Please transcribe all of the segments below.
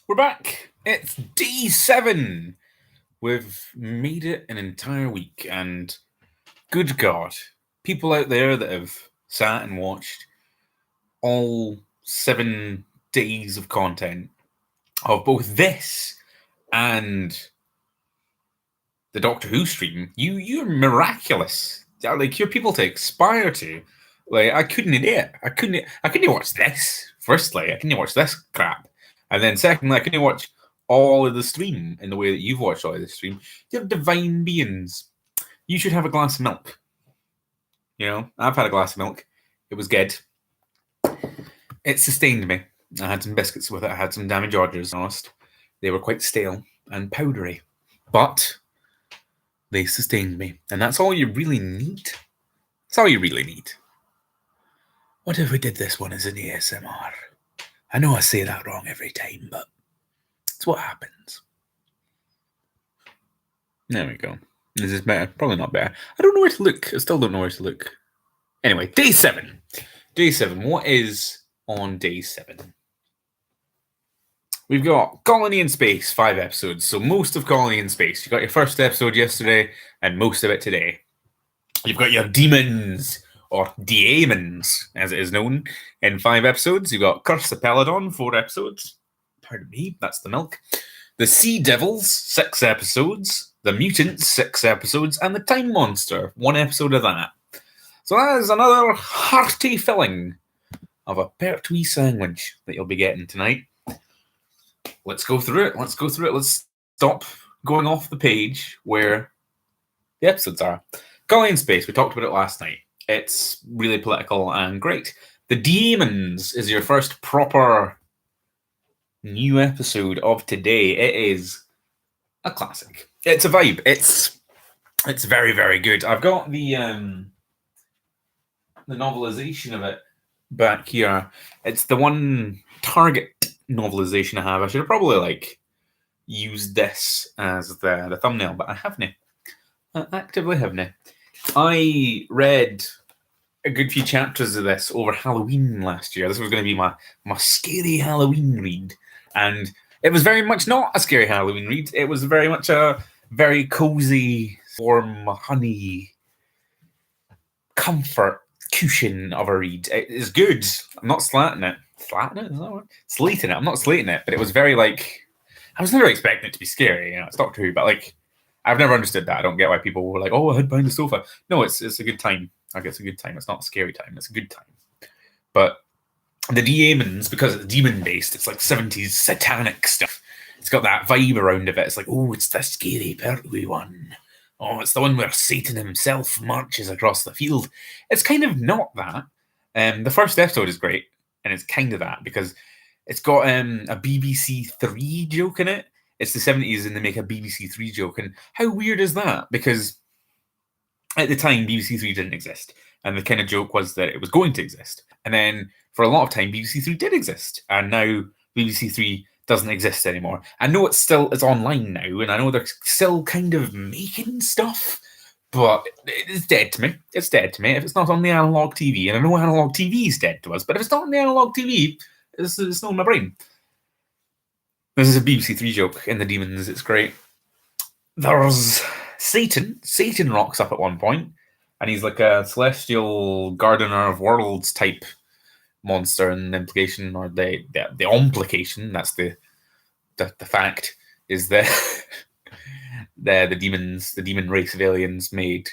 We're back. It's D7. We've made it an entire week, and good God, people out there that have sat and watched all 7 days of content of both this and the Doctor Who stream, you're miraculous. Like, you're people to aspire to. Like, I couldn't do it. I couldn't watch this. Firstly, I couldn't watch this crap. And then secondly, I couldn't watch all of the stream in the way that you've watched all of the stream. You're divine beings. You should have a glass of milk. You know, I've had a glass of milk. It was good. It sustained me. I had some biscuits with it. I had some Damage Orders, honest. They were quite stale and powdery. But they sustained me. And that's all you really need. That's all you really need. What if we did this one as an ASMR? I know I say that wrong every time, but it's what happens. There we go. Is this better? Probably not better. I don't know where to look. I still don't know where to look. Anyway, day 7. Day 7. What is on day 7? We've got Colony in Space, 5 episodes. So most of Colony in Space. You got your first episode yesterday and most of it today. You've got your demons, or daemons, as it is known, in 5 episodes. You've got Curse of Peladon, 4 episodes. Pardon me, that's the milk. The Sea Devils, 6 episodes. The Mutants, 6 episodes. And the Time Monster, 1 episode of that. So that is another hearty filling of a Pertwee sandwich that you'll be getting tonight. Let's go through it. Let's stop going off the page where the episodes are. Colony in Space, we talked about it last night. It's really political and great. The Demons is your first proper new episode of today. It is a classic. It's a vibe. It's very, very good. I've got the novelization of it back here. It's the one Target novelization I have. I should have probably used this as the thumbnail, but I haven't. I actively haven't. I read a good few chapters of this over Halloween last year. This was going to be my scary Halloween read, and it was very much not a scary Halloween read. It was very much a very cozy, warm, honey, comfort cushion of a read. It is good. I'm not slating it. Slating it? Is that what? Slating it. I'm not slating it, but it was very I was never expecting it to be scary. You know, it's Doctor Who, but I've never understood that. I don't get why people were like, "Oh, I hid behind the sofa." No, it's a good time. It's a good time. It's not a scary time. It's a good time. But the Demons, because it's demon based, it's like 70s satanic stuff. It's got that vibe around of it. It's like, oh, it's the scary Pertwee one. Oh, it's the one where Satan himself marches across the field. It's kind of not that. The first episode is great, and it's kind of that because it's got a BBC Three joke in it. It's the 70s and they make a BBC Three joke. And how weird is that? Because at the time, BBC Three didn't exist. And the kind of joke was that it was going to exist. And then for a lot of time, BBC Three did exist. And now BBC Three doesn't exist anymore. I know it's online now. And I know they're still kind of making stuff. But it's dead to me. It's dead to me. If it's not on the analog TV, and I know analog TV is dead to us, but if it's not on the analog TV, it's not in my brain. This is a BBC Three joke in the Demons. It's great. There's Satan. Satan rocks up at one point, and he's like a celestial gardener of worlds type monster. And the implication, or the implication, that's the fact, is that the demons, the demon race of aliens made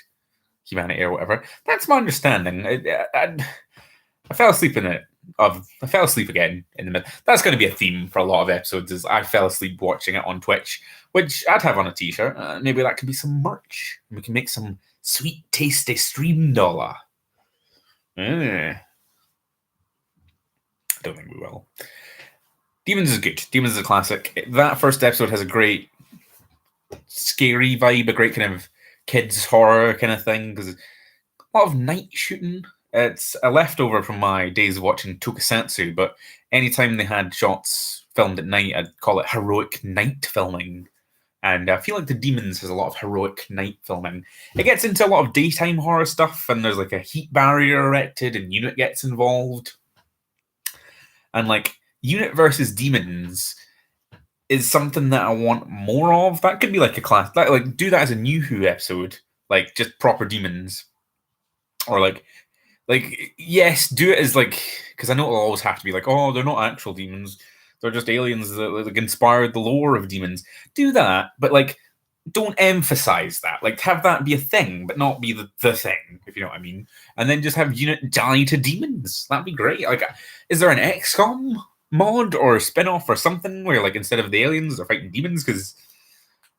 humanity or whatever. That's my understanding. I fell asleep in it. I fell asleep again in the middle. That's going to be a theme for a lot of episodes, is I fell asleep watching it on Twitch, which I'd have on a t-shirt. Maybe that could be some merch. We can make some sweet, tasty stream dollar. I don't think we will. Demons is good. Demons is a classic. That first episode has a great scary vibe, a great kind of kids horror kind of thing, because a lot of night shooting. It's a leftover from my days of watching Tokusatsu, but anytime they had shots filmed at night, I'd call it heroic night filming. And I feel like the Demons has a lot of heroic night filming. It gets into a lot of daytime horror stuff, and there's a heat barrier erected, and UNIT gets involved. And UNIT versus Demons is something that I want more of. That could be like a class, like do that as a New Who episode, like just proper demons, or like yes, do it as like, because I know it'll always have to be like, oh, they're not actual demons, they're just aliens that like inspired the lore of demons. Do that, but like don't emphasize that. Like have that be a thing, but not be the thing, if you know what I mean. And then just have Unit die to demons. That'd be great. Like, is there an XCOM mod or spin-off or something where like instead of the aliens they're fighting demons? Because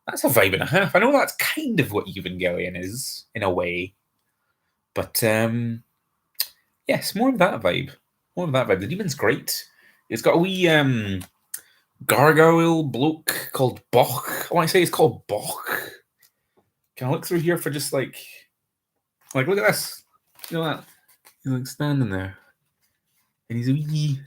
that's a vibe and a half. I know that's kind of what Evangelion is in a way, but yes, more of that vibe. More of that vibe. The demon's great. It's got a wee gargoyle bloke called Bok. I want to say it's called Bok. Can I look through here for just like look at this. You know that? He's like standing there. And he's a wee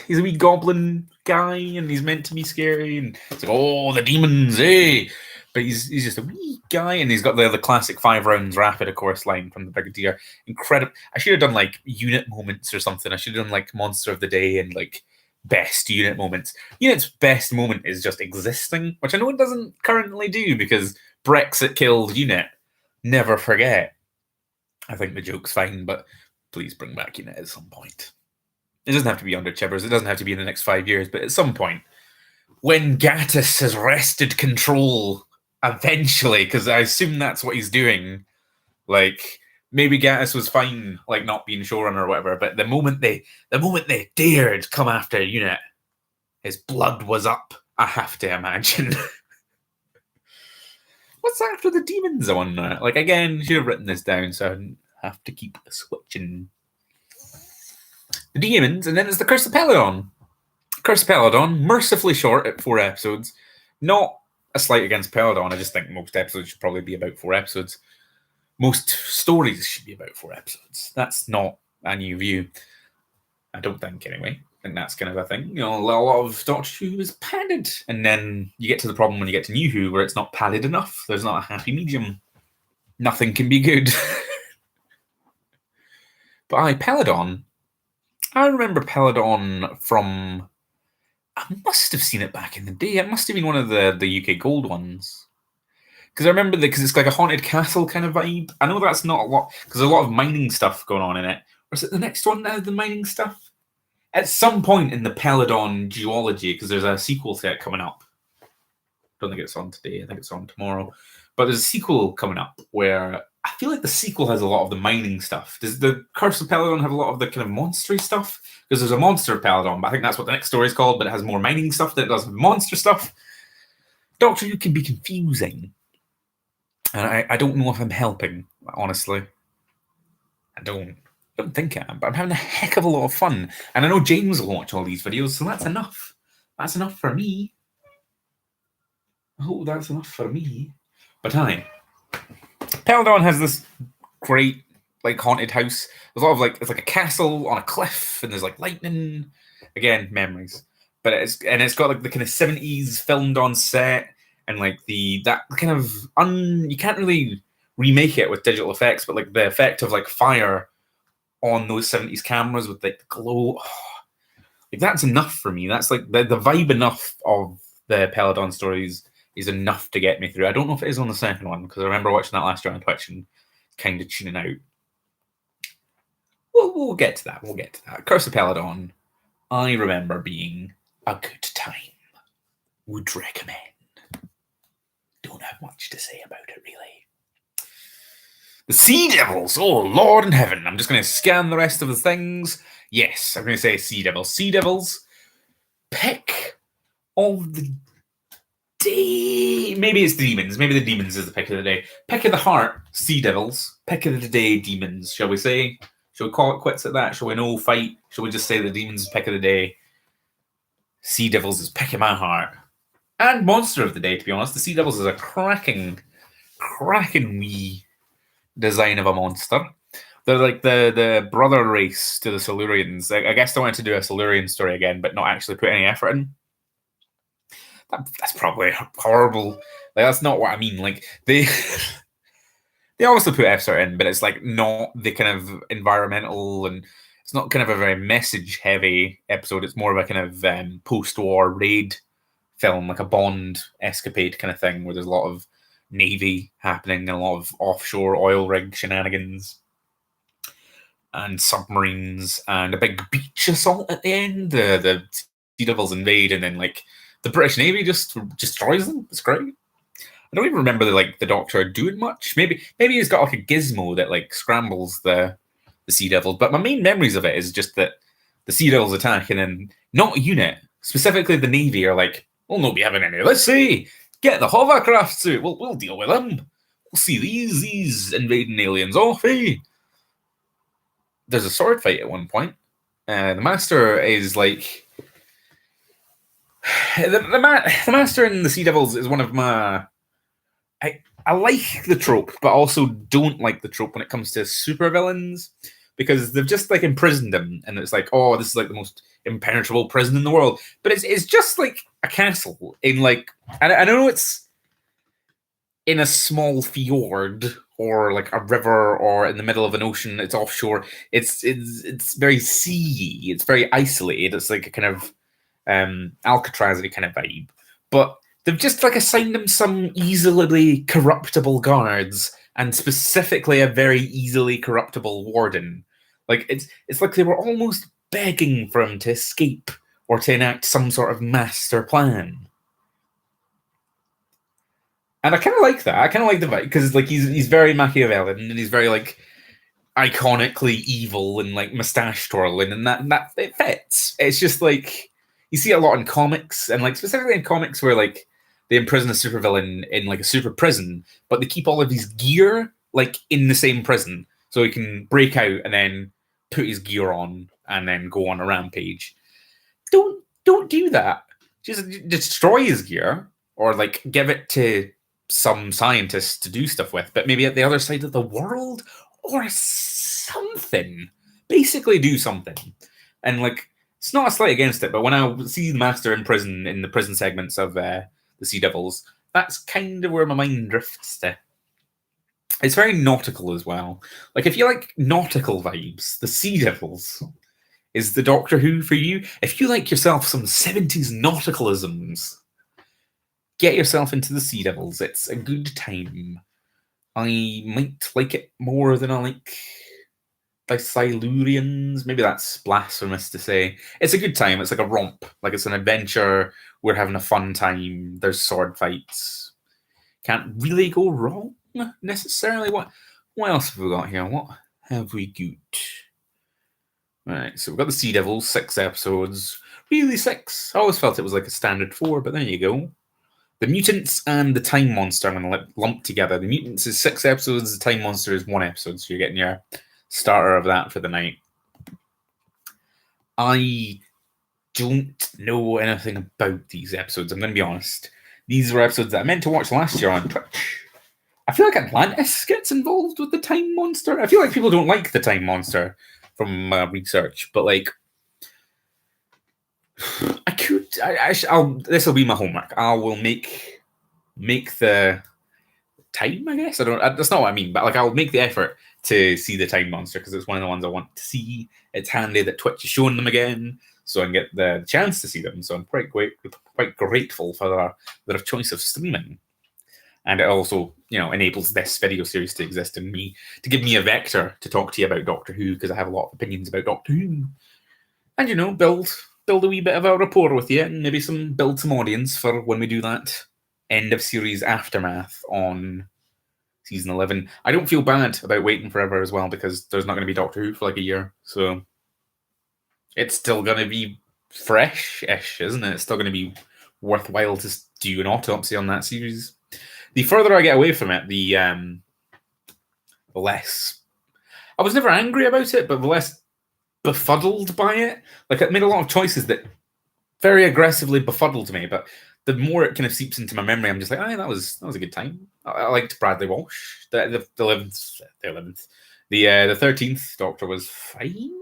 he's a wee goblin guy, and he's meant to be scary, and it's like, oh, the demons, eh? But he's just a wee guy, and he's got the classic 5 rounds rapid, of course, line from the Brigadier. Incredible. I should have done like unit moments or something. I should have done like monster of the day and like best unit moments. Unit's best moment is just existing, which I know it doesn't currently do because Brexit killed Unit. Never forget. I think the joke's fine, but please bring back Unit at some point. It doesn't have to be under Chibbers. It doesn't have to be in the next 5 years, but at some point, when Gattis has wrested control, eventually, because I assume that's what he's doing. Like maybe Gattis was fine, like not being showrunner or whatever, but the moment they dared come after Unit, his blood was up. I have to imagine. What's after the demons on that? Like again, should have written this down so I don't have to keep switching. The demons, and then there's the Curse of Peladon. Curse of Peladon, mercifully short at 4 episodes. Not a slight against Peladon. I just think most episodes should probably be about 4 episodes. Most stories should be about 4 episodes. That's not a new view. I don't think, anyway. And that's kind of a thing. You know, a lot of Doctor Who is padded. And then you get to the problem when you get to New Who where it's not padded enough. There's not a happy medium. Nothing can be good. But Peladon, I remember Peladon from... I must have seen it back in the day. It must have been one of the UK Gold ones. Because I remember because it's like a haunted castle kind of vibe. I know that's not a lot, because there's a lot of mining stuff going on in it. Or is it the next one now, the mining stuff? At some point in the Peladon duology, because there's a sequel to it coming up. I don't think it's on today. I think it's on tomorrow. But there's a sequel coming up where I feel like the sequel has a lot of the mining stuff. Does the Curse of Peladon have a lot of the kind of monstery stuff? Because there's a monster of Peladon, but I think that's what the next story is called, but it has more mining stuff than it does monster stuff. Doctor Who can be confusing. And I don't know if I'm helping, honestly. I don't think I am, but I'm having a heck of a lot of fun. And I know James will watch all these videos, so that's enough. That's enough for me. I hope that's enough for me. But Peladon has this great like haunted house. There's a lot of like, it's like a castle on a cliff, and there's like lightning. Again, memories. But it's got like the kind of 70s filmed on set, and like that kind of you can't really remake it with digital effects, but like the effect of like fire on those 70s cameras with like the glow, like that's enough for me. That's like the vibe enough of the Peladon stories is enough to get me through. I don't know if it is on the second one, because I remember watching that last year on Twitch and kind of tuning out. We'll get to that. We'll get to that. Curse of Peladon, I remember being a good time. Would recommend. Don't have much to say about it, really. The Sea Devils. Oh, Lord in heaven. I'm just going to scan the rest of the things. Yes, I'm going to say Sea Devils. Sea Devils. Pick of the day. Maybe it's demons. Maybe the demons is the pick of the day. Pick of the heart, Sea Devils. Pick of the day, demons, shall we say? Shall we call it quits at that? Shall we no fight? Shall we just say the demons is pick of the day? Sea Devils is pick of my heart. And monster of the day, to be honest. The Sea Devils is a cracking wee design of a monster. They're like the brother race to the Silurians. I guess they wanted to do a Silurian story again, but not actually put any effort in. That's probably horrible. Like, that's not what I mean. Like, they obviously put effort in, but it's like not the kind of environmental, and it's not kind of a very message heavy episode. It's more of a kind of post-war raid film, like a Bond escapade kind of thing, where there's a lot of Navy happening and a lot of offshore oil rig shenanigans and submarines and a big beach assault at the end. The Sea Devils invade, and then like the British Navy just destroys them. It's great. I don't even remember the Doctor doing much. Maybe he's got like a gizmo that like scrambles the Sea Devils. But my main memories of it is just that the Sea Devils attack, and then not a unit, specifically the Navy, are like, we'll not be having any of this. See, get the hovercrafts out. We'll deal with them. We'll see these invading aliens off. Hey, there's a sword fight at one point. The Master is like the Master in the Sea Devils is one of my. I like the trope, but also don't like the trope when it comes to supervillains, because they've just like imprisoned him, and it's like, oh, this is like the most impenetrable prison in the world. But it's just like a castle in like I know it's in a small fjord or like a river or in the middle of an ocean. It's offshore. It's very seedy. It's very isolated. It's like a kind of Alcatraz-y kind of vibe, but they've just like assigned him some easily corruptible guards, and specifically a very easily corruptible warden. Like it's like they were almost begging for him to escape or to enact some sort of master plan. And I kind of like that. I kind of like the vibe, because like he's very Machiavellian, and he's very like iconically evil and like mustache twirling, and that it fits. It's just like you see it a lot in comics, and like specifically in comics where like they imprison a supervillain in like a super prison, but they keep all of his gear like in the same prison, so he can break out and then put his gear on and then go on a rampage. Don't do that. Just destroy his gear, or like give it to some scientists to do stuff with, but maybe at the other side of the world or something. Basically, do something. And like, it's not a slight against it, but when I see the Master in prison in the prison segments of the Sea Devils, that's kind of where my mind drifts to. It's very nautical as well. Like, if you like nautical vibes, the Sea Devils is the Doctor Who for you. If you like yourself some 70s nauticalisms, get yourself into the Sea Devils. It's a good time. I might like it more than I like the Silurians. Maybe that's blasphemous to say. It's a good time. It's like a romp. Like, it's an adventure. We're having a fun time. There's sword fights. Can't really go wrong, necessarily. What else have we got here? What have we got? Right, so we've got the Sea Devils, 6 episodes. Really 6. I always felt it was like a standard 4, but there you go. The Mutants and the Time Monster I'm going to lump together. The Mutants is 6 episodes, the Time Monster is 1 episode, so you're getting your starter of that for the night. I don't know anything about these episodes, I'm going to be honest. These were episodes that I meant to watch last year on Twitch. I feel like Atlantis gets involved with the Time Monster. I feel like people don't like the Time Monster from research, but like, I could. This will be my homework. I will make the time. I guess I don't. That's not what I mean. But like, I'll make the effort to see the Time Monster, because it's one of the ones I want to see. It's handy that Twitch is showing them again, so I can get the chance to see them. So I'm quite grateful for their choice of streaming, and it also, you know, enables this video series to exist and me to give me a vector to talk to you about Doctor Who, because I have a lot of opinions about Doctor Who, and, you know, build a wee bit of a rapport with you, and maybe build some audience for when we do that end of series aftermath on season 11. I don't feel bad about waiting forever as well, because there's not going to be Doctor Who for like a year, so it's still going to be fresh-ish, isn't it? It's still going to be worthwhile to do an autopsy on that series. The further I get away from it, the less. I was never angry about it, but the less befuddled by it. Like, it made a lot of choices that very aggressively befuddled me, but the more it kind of seeps into my memory, I'm just like, that was a good time. I liked Bradley Walsh. The 13th Doctor was fine.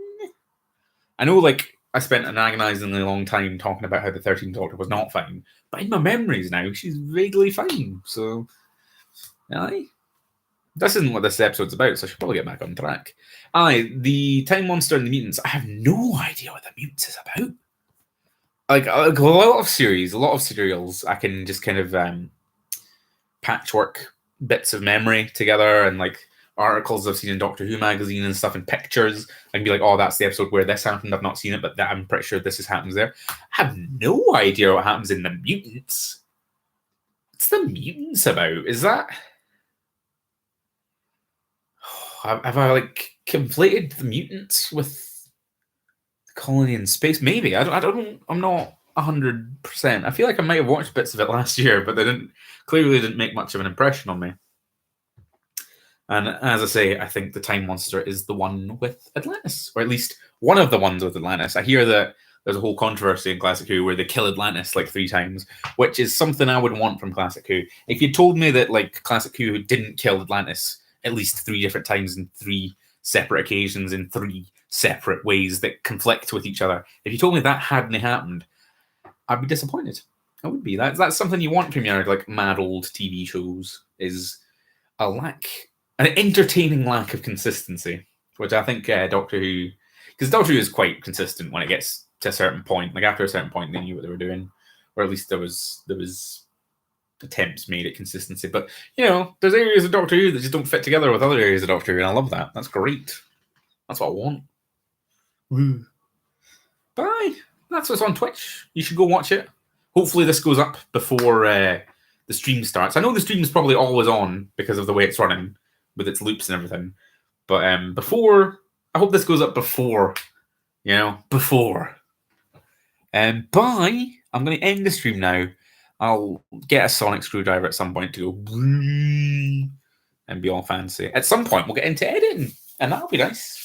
I know, like, I spent an agonizingly long time talking about how the 13th Doctor was not fine, but in my memories now, she's vaguely fine. So, aye. This isn't what this episode's about, so I should probably get back on track. Aye, the Time Monster and the Mutants. I have no idea what the Mutants is about. like a lot of series, a lot of serials, I can just kind of patchwork bits of memory together and like articles I've seen in Doctor Who magazine and stuff and pictures. I can be like, oh, that's the episode where this happened. I've not seen it, but I'm pretty sure this happens there. I have no idea what happens in the Mutants. What's the Mutants about? Is that have I like conflated the Mutants with the Colony in Space? Maybe I don't. I'm not 100%. I feel like I might have watched bits of it last year, but they clearly didn't make much of an impression on me. And as I say, I think the Time Monster is the one with Atlantis, or at least one of the ones with Atlantis. I hear that there's a whole controversy in Classic Who where they kill Atlantis like 3 times, which is something I would want from Classic Who. If you told me that like Classic Who didn't kill Atlantis at least 3 different times in 3 separate occasions in 3 separate ways that conflict with each other, if you told me that hadn't happened, I'd be disappointed. I would be. That's something you want from your like mad old TV shows, is a lack, an entertaining lack of consistency, which I think Doctor Who, because Doctor Who is quite consistent when it gets to a certain point. Like after a certain point, they knew what they were doing, or at least there was attempts made at consistency. But you know, there's areas of Doctor Who that just don't fit together with other areas of Doctor Who, and I love that. That's great. That's what I want. Woo. Bye. That's what's on Twitch. You should go watch it. Hopefully, this goes up before the stream starts. I know the stream is probably always on because of the way it's running with its loops and everything. But before, I hope this goes up before, before. Bye. I'm going to end the stream now. I'll get a sonic screwdriver at some point to go and be all fancy. At some point, we'll get into editing, and that'll be nice.